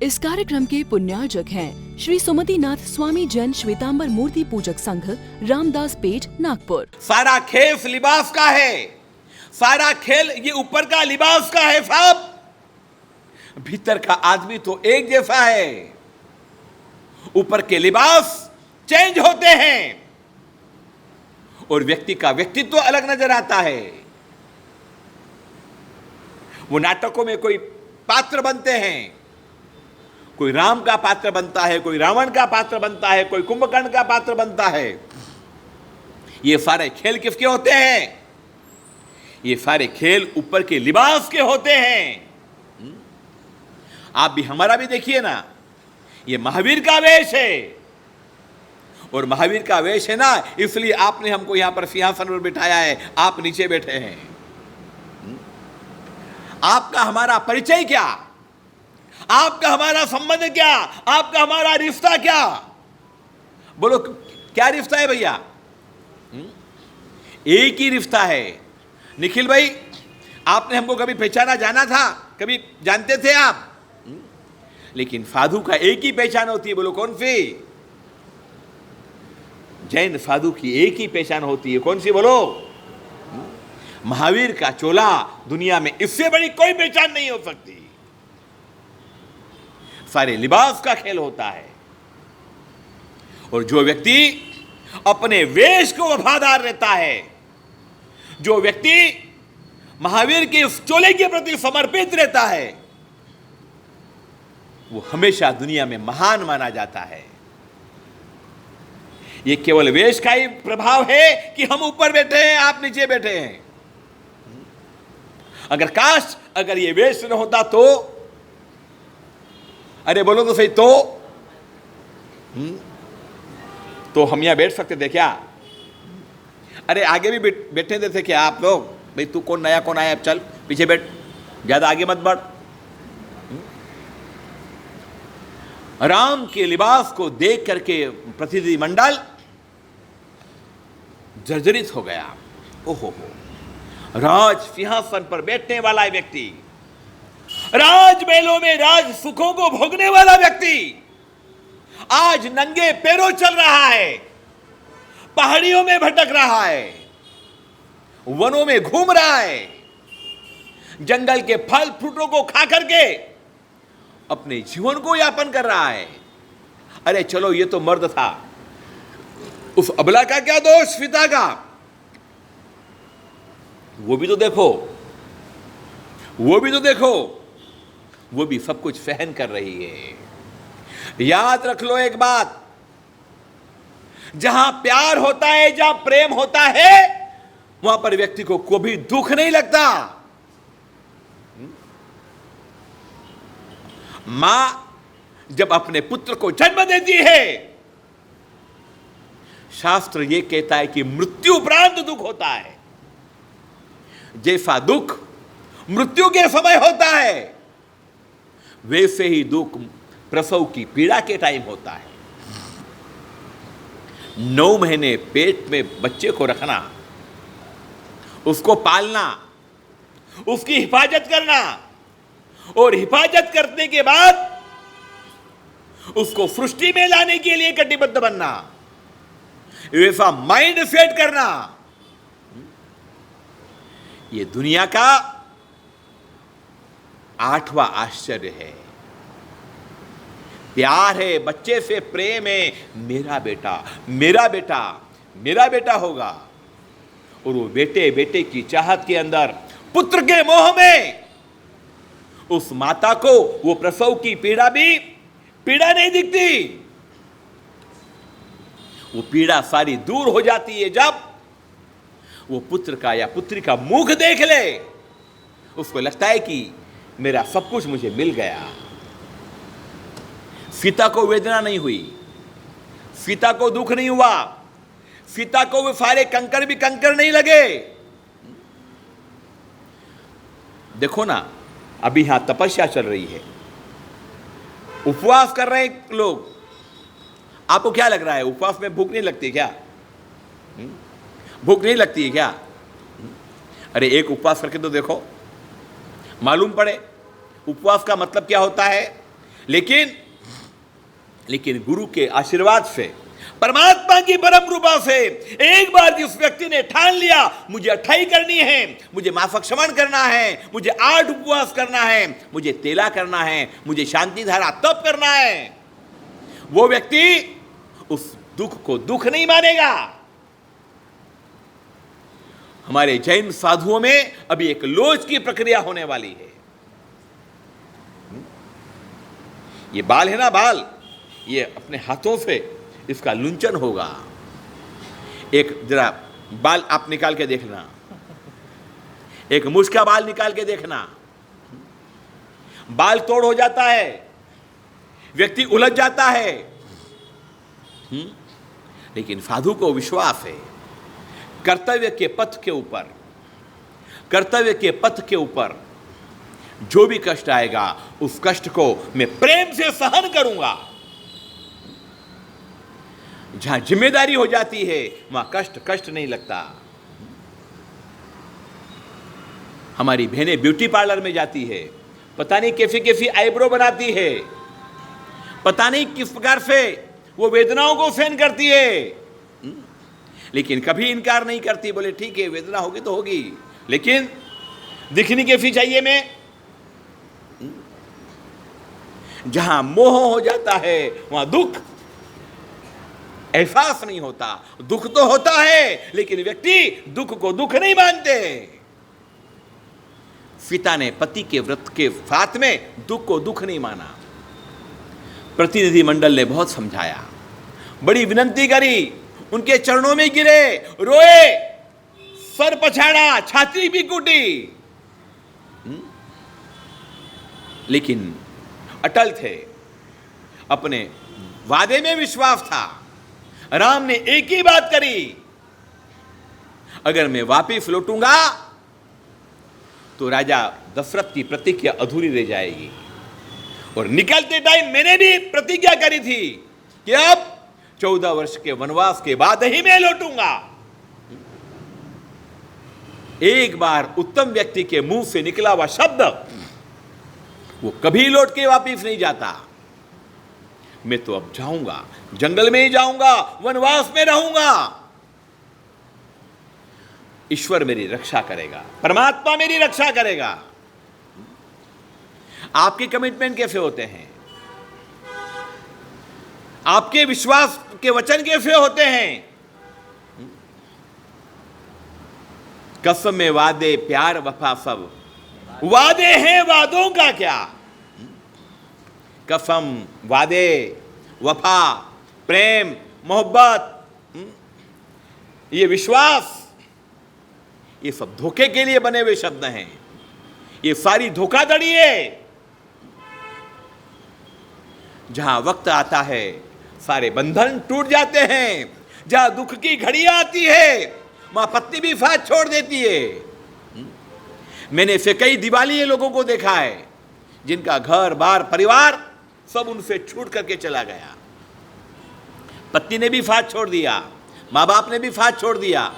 इस कार्यक्रम के पुण्यार्जक हैं श्री सुमतिनाथ स्वामी जैन श्वेतांबर मूर्ति पूजक संघ, रामदास पेठ, नागपुर। सारा खेल लिबास का है, सारा खेल ये ऊपर का लिबास का है साहब। भीतर का आदमी तो एक जैसा है, ऊपर के लिबास चेंज होते हैं और व्यक्ति का व्यक्तित्व अलग नजर आता है। वो नाटकों में कोई पात्र बनते हैं, कोई राम का पात्र बनता है, कोई रावण का पात्र बनता है, कोई कुंभकर्ण का पात्र बनता है। ये सारे खेल किसके होते हैं? ये सारे खेल ऊपर के लिबास के होते हैं। आप भी, हमारा भी देखिए ना, ये महावीर का वेश है और महावीर का वेश है ना, इसलिए आपने हमको यहां पर सिंहासन पर बिठाया है, आप नीचे बैठे हैं। आपका हमारा परिचय क्या? आपका हमारा संबंध क्या? आपका हमारा रिश्ता क्या? बोलो, क्या रिश्ता है भैया? एक ही रिश्ता है। निखिल भाई, आपने हमको कभी पहचाना जाना था? कभी जानते थे आप? लेकिन साधु का एक ही पहचान होती है। बोलो कौन सी? जैन साधु की एक ही पहचान होती है। कौन सी बोलो? महावीर का चोला। दुनिया में इससे बड़ी कोई पहचान नहीं हो सकती। सारे लिबास का खेल होता है और जो व्यक्ति अपने वेश को वफादार रहता है, जो व्यक्ति महावीर के उस चोले के प्रति समर्पित रहता है, वो हमेशा दुनिया में महान माना जाता है। ये केवल वेश का ही प्रभाव है कि हम ऊपर बैठे हैं, आप नीचे बैठे हैं। अगर काश अगर ये वेश न होता तो, अरे बोलो तो सही, तो हम यहां बैठ सकते थे क्या? अरे आगे भी बैठे थे क्या आप लोग? भाई तू कौन नया कौन आया, चल पीछे बैठ, ज्यादा आगे मत बढ़। राम के लिबास को देख करके प्रतिनिधि मंडल जर्जरित हो गया। ओहो, राज सिंहासन पर बैठने वाला व्यक्ति, राजमहलों में राज सुखों को भोगने वाला व्यक्ति आज नंगे पैरों चल रहा है, पहाड़ियों में भटक रहा है, वनों में घूम रहा है, जंगल के फल फ्रूटों को खा करके अपने जीवन को यापन कर रहा है। अरे चलो, ये तो मर्द था, उस अबला का क्या दोष, पिता का? वो भी तो देखो, वो भी तो देखो, वो भी सब कुछ सहन कर रही है। याद रख लो एक बात, जहां प्यार होता है, जहां प्रेम होता है, वहां पर व्यक्ति को कभी दुख नहीं लगता। मां जब अपने पुत्र को जन्म देती है, शास्त्र यह कहता है कि मृत्यु उपरांत दुख होता है। जैसा दुख मृत्यु के समय होता है, वैसे ही दुख प्रसव की पीड़ा के टाइम होता है। 9 महीने पेट में बच्चे को रखना, उसको पालना, उसकी हिफाजत करना और हिफाजत करने के बाद उसको सृष्टि में लाने के लिए कटिबद्ध बनना, वैसा माइंड सेट करना, ये दुनिया का 8वां आश्चर्य है। प्यार है, बच्चे से प्रेम है, मेरा बेटा, मेरा बेटा, मेरा बेटा होगा। और वो बेटे बेटे की चाहत के अंदर, पुत्र के मोह में, उस माता को वो प्रसव की पीड़ा भी पीड़ा नहीं दिखती। वो पीड़ा सारी दूर हो जाती है जब वो पुत्र का या पुत्री का मुख देख ले। उसको लगता है कि मेरा सब कुछ मुझे मिल गया। सीता को वेदना नहीं हुई, सीता को दुख नहीं हुआ, सीता को वो सारे कंकर भी कंकर नहीं लगे। देखो ना, अभी यहां तपस्या चल रही है, उपवास कर रहे हैं लोग। आपको क्या लग रहा है, उपवास में भूख नहीं लगती क्या? भूख नहीं लगती है क्या? अरे एक उपवास करके तो देखो, मालूम पड़े उपवास का मतलब क्या होता है। लेकिन गुरु के आशीर्वाद से, परमात्मा की परम कृपा से एक बार जिस व्यक्ति ने ठान लिया मुझे 28 करनी है, मुझे माफक क्षमण करना है, मुझे 8 उपवास करना है, मुझे तेला करना है, मुझे शांति धारा तप करना है, वो व्यक्ति उस दुख को दुख नहीं मानेगा। हमारे जैन साधुओं में अभी एक लोच की प्रक्रिया होने वाली है। ये बाल है ना, बाल, ये अपने हाथों से इसका लुंचन होगा। एक जरा बाल आप निकाल के देखना, एक मुझ का बाल निकाल के देखना, बाल तोड़ हो जाता है, व्यक्ति उलझ जाता है। लेकिन साधु को विश्वास है कर्तव्य के पथ के ऊपर, कर्तव्य के पथ के ऊपर जो भी कष्ट आएगा उस कष्ट को मैं प्रेम से सहन करूंगा। जहां जिम्मेदारी हो जाती है वहां कष्ट नहीं लगता। हमारी बहनें ब्यूटी पार्लर में जाती है, पता नहीं कैसी कैसी आईब्रो बनाती है, पता नहीं किस प्रकार से वो वेदनाओं को सहन करती है, लेकिन कभी इनकार नहीं करती। बोले ठीक है वेदना होगी तो होगी, लेकिन दिखनी कैसी चाहिए मैं। जहां मोह हो जाता है वहां दुख एहसास नहीं होता। दुख तो होता है लेकिन व्यक्ति दुख को दुख नहीं मानते। सीता ने पति के व्रत के साथ में दुख को दुख नहीं माना। प्रतिनिधि मंडल ने बहुत समझाया, बड़ी विनती करी, उनके चरणों में गिरे, रोए, सर पछाड़ा, छाती भी कूटी, लेकिन अटल थे, अपने वादे में विश्वास था। राम ने एक ही बात करी, अगर मैं वापिस लौटूंगा तो राजा दशरथ की प्रतिज्ञा अधूरी रह जाएगी। और निकलते टाइम मैंने भी प्रतिज्ञा करी थी कि अब 14 वर्ष के वनवास के बाद ही मैं लौटूंगा। एक बार उत्तम व्यक्ति के मुंह से निकला हुआ शब्द वो कभी लौट के वापिस नहीं जाता। मैं तो अब जाऊंगा, जंगल में ही जाऊंगा, वनवास में रहूंगा, ईश्वर मेरी रक्षा करेगा, परमात्मा मेरी रक्षा करेगा। आपके कमिटमेंट कैसे होते हैं? आपके विश्वास के वचन कैसे होते हैं? कसम में वादे प्यार वफा सब वादे हैं, वादों का क्या। कसम, वादे, वफा, प्रेम, मोहब्बत, ये विश्वास, ये सब धोखे के लिए बने हुए शब्द हैं। ये सारी धोखाधड़ी है। जहां वक्त आता है सारे बंधन टूट जाते हैं। जहां दुख की घड़ी आती है वहां पत्नी भी साथ छोड़ देती है। मैंने ऐसे कई दिवालिये लोगों को देखा है जिनका घर बार परिवार सब उनसे छूट करके चला गया। पत्नी ने भी साथ छोड़ दिया, माँ बाप ने भी साथ छोड़ दिया,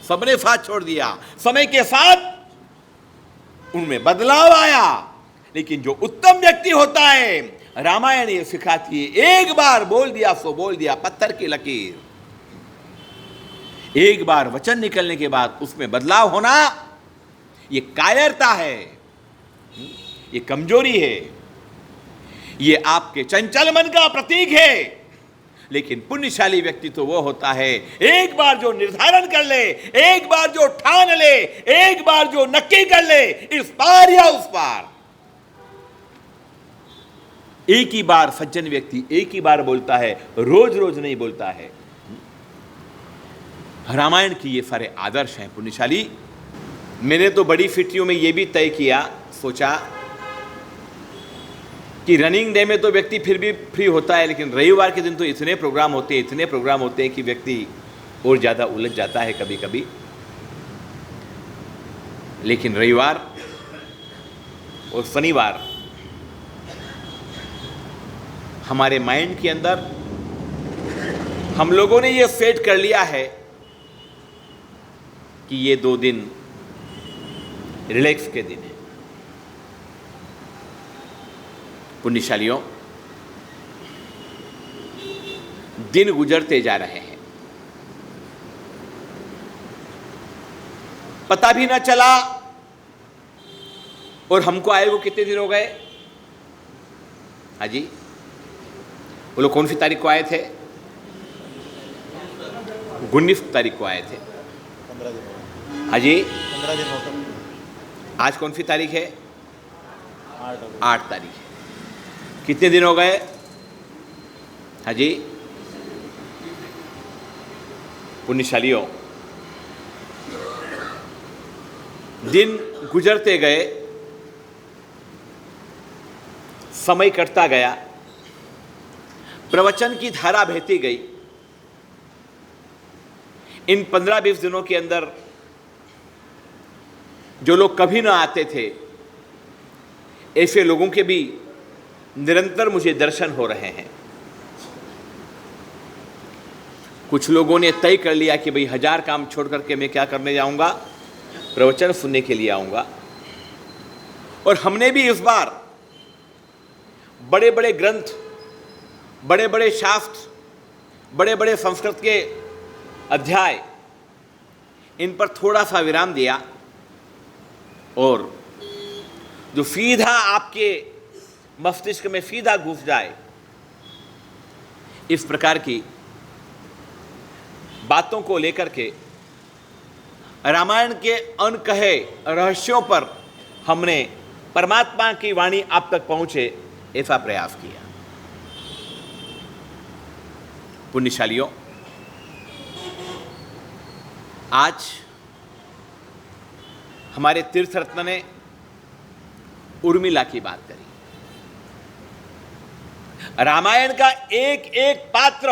सबने साथ छोड़ दिया। समय के साथ उनमें बदलाव आया, लेकिन जो उत्तम व्यक्ति होता है, रामायण ये सिखाती है, एक बार बोल दिया सो बोल दिया, पत्थर की लकीर। एक बार वचन निकलने के बाद उसमें बदलाव होना ये कायरता है, ये कमजोरी है, ये आपके चंचल मन का प्रतीक है। लेकिन पुण्यशाली व्यक्ति तो वो होता है एक बार जो निर्धारण कर ले, एक बार जो ठान ले, एक बार जो नक्की कर ले, इस पार या उस पार। एक ही बार सज्जन व्यक्ति एक ही बार बोलता है, रोज रोज नहीं बोलता है। रामायण की ये सारे आदर्श हैं पुण्यशाली। मैंने तो बड़ी फिटियों में ये भी तय किया, सोचा कि रनिंग डे में तो व्यक्ति फिर भी फ्री होता है, लेकिन रविवार के दिन तो इतने प्रोग्राम होते हैं कि व्यक्ति और ज़्यादा उलझ जाता है कभी कभी। लेकिन रविवार और शनिवार हमारे माइंड के अंदर हम लोगों ने ये सेट कर लिया है कि ये 2 दिन रिलैक्स के दिन है। पुण्यशालियों, दिन गुजरते जा रहे हैं, पता भी ना चला। और हमको आए को कितने दिन हो गए? हाँ जी, वो लोग कौन सी तारीख को आए थे? 19 तारीख को आए थे। 15 दिन। हाँ जी, 15 दिन होता। आज कौन सी तारीख है? 8 8 तारीख है। कितने दिन हो गए? हाँ जी, पुण्यशालियों, दिन गुजरते गए, समय कटता गया, प्रवचन की धारा बहती गई। इन 15-20 दिनों के अंदर जो लोग कभी ना आते थे, ऐसे लोगों के भी निरंतर मुझे दर्शन हो रहे हैं। कुछ लोगों ने तय कर लिया कि भाई 1000 काम छोड़ करके मैं क्या करने जाऊंगा? प्रवचन सुनने के लिए आऊंगा। और हमने भी इस बार बड़े बड़े ग्रंथ, बड़े बड़े शास्त्र, बड़े बड़े संस्कृत के अध्याय, इन पर थोड़ा सा विराम दिया और जो सीधा आपके मस्तिष्क में सीधा घुस जाए, इस प्रकार की बातों को लेकर के रामायण के अनकहे रहस्यों पर हमने परमात्मा की वाणी आप तक पहुंचे, ऐसा प्रयास किया। पुण्यशालियों, आज हमारे तीर्थ रत्न ने उर्मिला की बात करी। रामायण का एक एक पात्र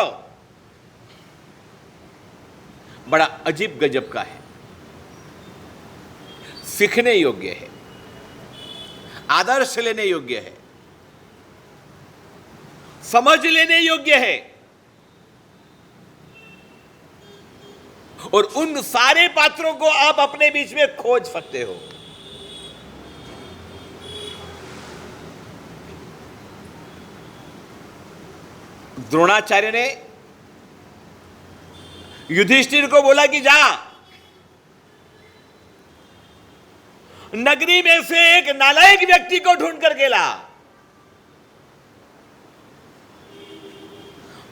बड़ा अजीब गजब का है, सीखने योग्य है, आदर्श लेने योग्य है, समझ लेने योग्य है। और उन सारे पात्रों को आप अपने बीच में खोज सकते हो। द्रोणाचार्य ने युधिष्ठिर को बोला कि जा, नगरी में से एक नालायक व्यक्ति को ढूंढ करके ला।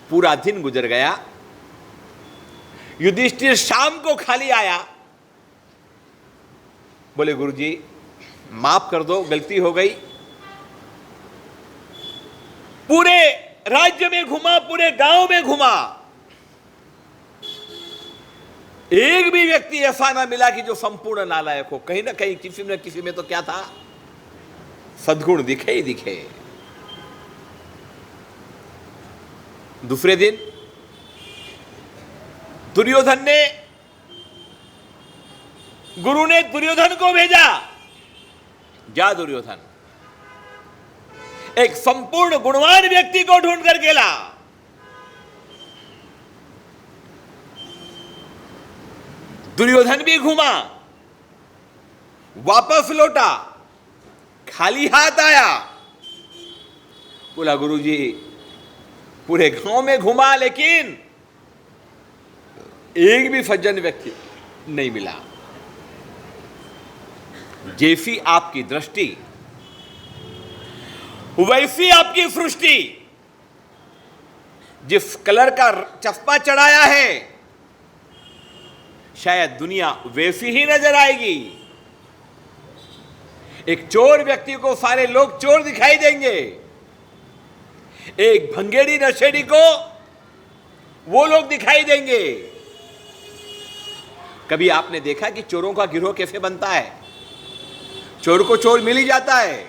पूरा दिन गुजर गया, युधिष्ठिर शाम को खाली आया, बोले गुरुजी माफ कर दो, गलती हो गई। पूरे राज्य में घुमा, पूरे गांव में घुमा, एक भी व्यक्ति ऐसा ना मिला कि जो संपूर्ण नालायक हो। कहीं ना कहीं किसी न किसी में तो क्या था, सद्गुण दिखे ही दिखे। दूसरे दिन दुर्योधन ने, गुरु ने दुर्योधन को भेजा, जा दुर्योधन, एक संपूर्ण गुणवान व्यक्ति को ढूंढ करके ला। दुर्योधन भी घूमा, वापस लौटा, खाली हाथ आया, बोला गुरुजी पूरे गांव में घुमा लेकिन एक भी सज्जन व्यक्ति नहीं मिला। जैसी आपकी दृष्टि वैसी आपकी सृष्टि। जिस कलर का चश्मा चढ़ाया है, शायद दुनिया वैसी ही नजर आएगी। एक चोर व्यक्ति को सारे लोग चोर दिखाई देंगे, एक भंगेड़ी नशेड़ी को वो लोग दिखाई देंगे। कभी आपने देखा कि चोरों का गिरोह कैसे बनता है? चोर को चोर मिल ही जाता है,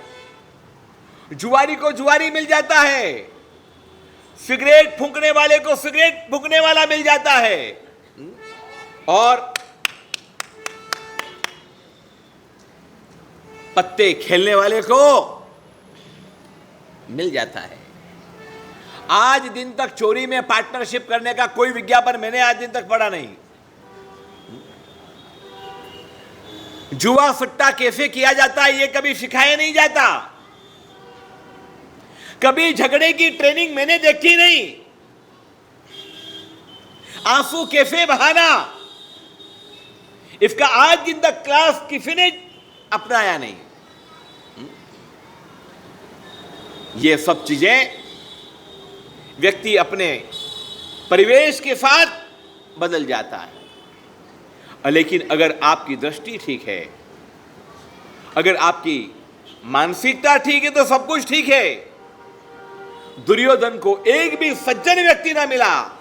जुआरी को जुआरी मिल जाता है, सिगरेट फूंकने वाले को सिगरेट फूंकने वाला मिल जाता है, और पत्ते खेलने वाले को मिल जाता है। आज दिन तक चोरी में पार्टनरशिप करने का कोई विज्ञापन मैंने आज दिन तक पढ़ा नहीं। जुआ सट्टा कैसे किया जाता है ये कभी सिखाया नहीं जाता। कभी झगड़े की ट्रेनिंग मैंने देखी नहीं। आंसू कैसे बहाना, इसका आज दिन तक क्लास किसी ने अपनाया नहीं। ये सब चीजें व्यक्ति अपने परिवेश के साथ बदल जाता है। लेकिन अगर आपकी दृष्टि ठीक है, अगर आपकी मानसिकता ठीक है तो सब कुछ ठीक है। दुर्योधन को एक भी सज्जन व्यक्ति ना मिला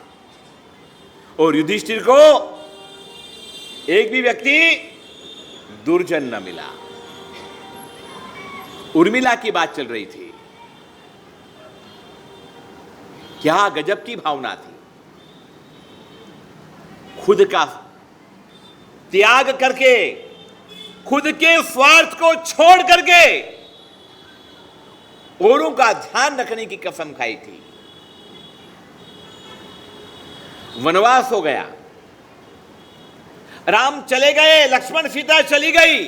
और युधिष्ठिर को एक भी व्यक्ति दुर्जन न मिला। उर्मिला की बात चल रही थी, क्या गजब की भावना थी। खुद का त्याग करके, खुद के स्वार्थ को छोड़ करके औरों का ध्यान रखने की कसम खाई थी। वनवास हो गया, राम चले गए, लक्ष्मण सीता चली गई,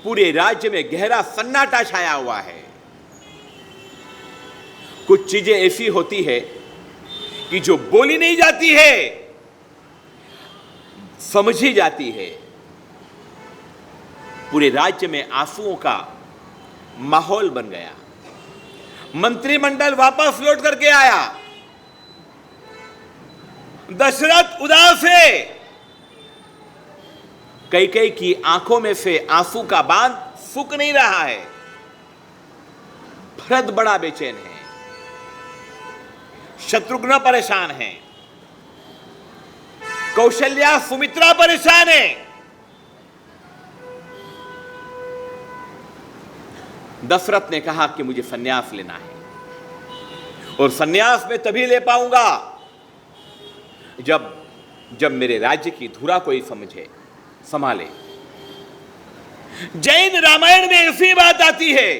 पूरे राज्य में गहरा सन्नाटा छाया हुआ है। कुछ चीजें ऐसी होती है कि जो बोली नहीं जाती है, समझी जाती है। पूरे राज्य में आंसुओं का माहौल बन गया। मंत्रिमंडल वापस लौट करके आया। दशरथ उदास है। कैकेयी की आंखों में से आंसू का बांध सूख नहीं रहा है। भरत बड़ा बेचैन है। शत्रुघ्न परेशान है। कौशल्या सुमित्रा परेशान है। दशरथ ने कहा कि मुझे संन्यास लेना है और संन्यास में तभी ले पाऊंगा जब मेरे राज्य की धुरा कोई समझे, संभाले। जैन रामायण में ऐसी बात आती है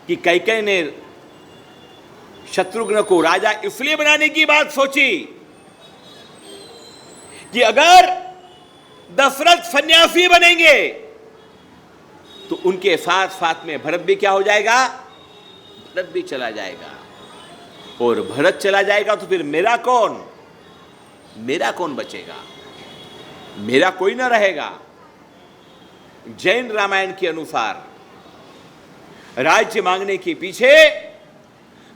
कि कैकेयी ने शत्रुघ्न को राजा इसलिए बनाने की बात सोची कि अगर दशरथ सन्यासी बनेंगे तो उनके साथ साथ में भरत भी क्या हो जाएगा, भरत भी चला जाएगा। और भरत चला जाएगा तो फिर मेरा कौन बचेगा, मेरा कोई ना रहेगा। जैन रामायण के अनुसार राज्य मांगने के पीछे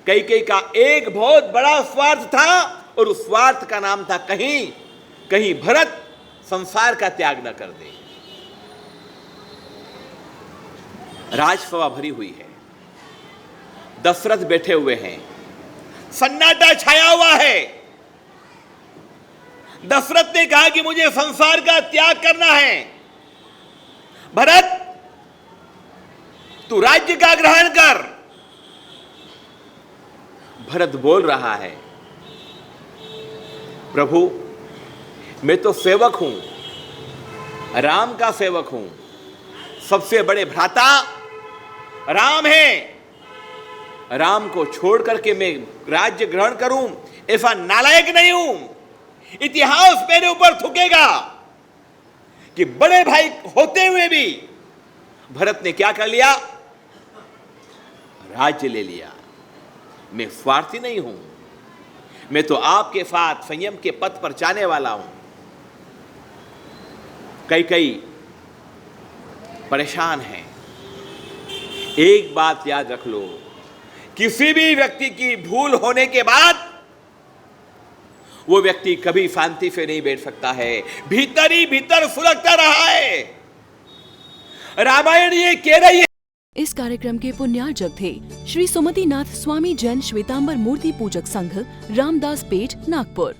कैकेयी का एक बहुत बड़ा स्वार्थ था और उस स्वार्थ का नाम था कहीं भरत संसार का त्याग न कर दे। राजसभा भरी हुई है, दशरथ बैठे हुए हैं, सन्नाटा छाया हुआ है। दशरथ ने कहा कि मुझे संसार का त्याग करना है। भरत, तू राज्य का ग्रहण कर। भरत बोल रहा है, प्रभु मैं तो सेवक हूं, राम का सेवक हूं। सबसे बड़े भ्राता राम है। राम को छोड़ करके मैं राज्य ग्रहण करूं, ऐसा नालायक नहीं हूं। इतिहास मेरे ऊपर थूकेगा कि बड़े भाई होते हुए भी भरत ने क्या कर लिया, राज्य ले लिया। मैं स्वार्थी नहीं हूं, मैं तो आपके साथ संयम के पथ पर जाने वाला हूं। कैकेयी परेशान है। एक बात याद रख लो, किसी भी व्यक्ति की भूल होने के बाद वो व्यक्ति कभी शांति से नहीं बैठ सकता है, भीतर ही भीतर सुलगता रहा है। रामायण ये कह रही है। इस कार्यक्रम के पुण्यार्जक थे श्री सुमतिनाथ स्वामी जैन श्वेतांबर मूर्ति पूजक संघ, रामदास पेठ, नागपुर।